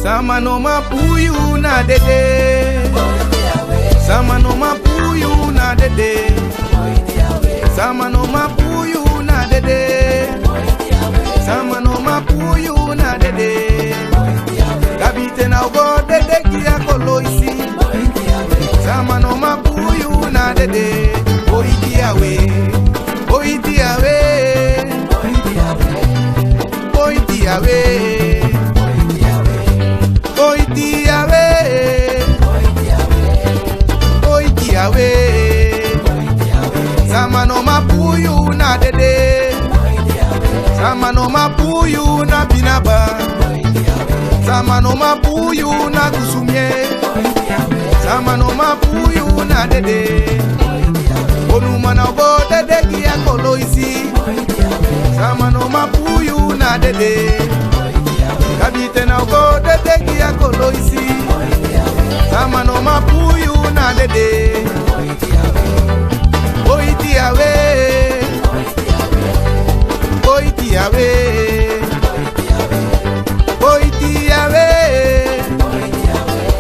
Sama no mapuyu na dede. Sama no mapuyu na dede. Sama no mapuyu na dede. Sama no mapuyu na dede. Kabite na ugo dede kia kolo isi. Sama no mapuyu na dede. Oiti awe, oiti awe, oiti awe, oiti awe, oiti awe. Sama no mapuyu na dede. Sama no mapuyu na binaba. Sama no mapuyu na kusumye. Sama no mapuyu na dede. Onuma na go dede kia kolo isi. Sama no mapuyu na dede. Kabite na go dede kia kolo isi. Sama no mapuyu na dede. Oiti awe, oiti awe, oiti awe,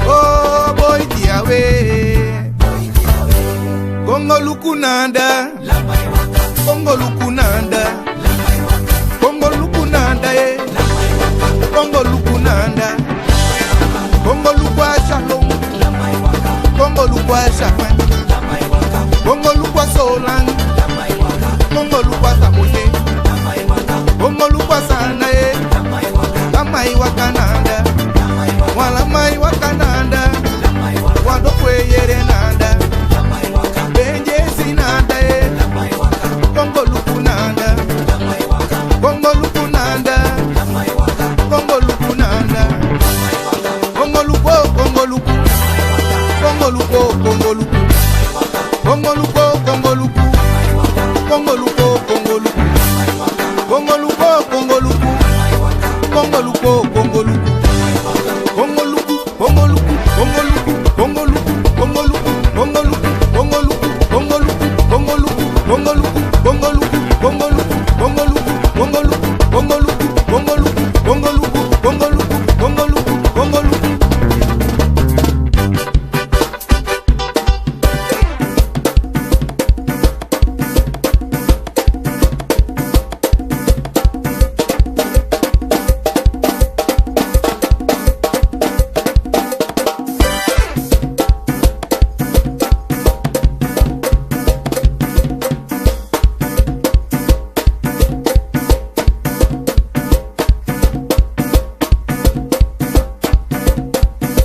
oh oiti awe. Kongo lukunanda, Kongo lukunanda, Kongo lukunanda eh, Kongo lukunanda, Kongo lukwa shalom, Kongo lukwa shaman, Kongo lukwa solang, Kongo lukwa samoye, Kongo lukwa sana eh, Lamai wa Kananda, Walamai wa Kananda, Wadokwe yere nanda. Kongo lukunanda, Kongo lukunanda, Kongo lukunanda, Kongo luko, Kongo luku, Kongo luko, Kongo luku, Kongo luko, Kongo luku, Kongo luko, Kongo luku, Kongo luko, Kongo luku, Kongo luko, Kongo luku, Kongo luku, Kongo luku, Kongo luku, Kongo luku, Kongo luku, Kongo luku, Kongo luku, Kongo luku, Kongo luku, Kongo luku. Kongo luku, Kongo luku, Kongo luku, Kongo luku, Kongo luku, Kongo luku, Kongo luku, Kongo luku, Kongo luku, Kongo luku.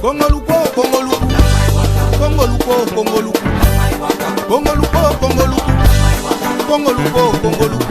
Kongo luko, Kongo luku, Kongo luko, Kongo luku, Kongo luko, Kongo luku, Kongo luko, Kongo luku.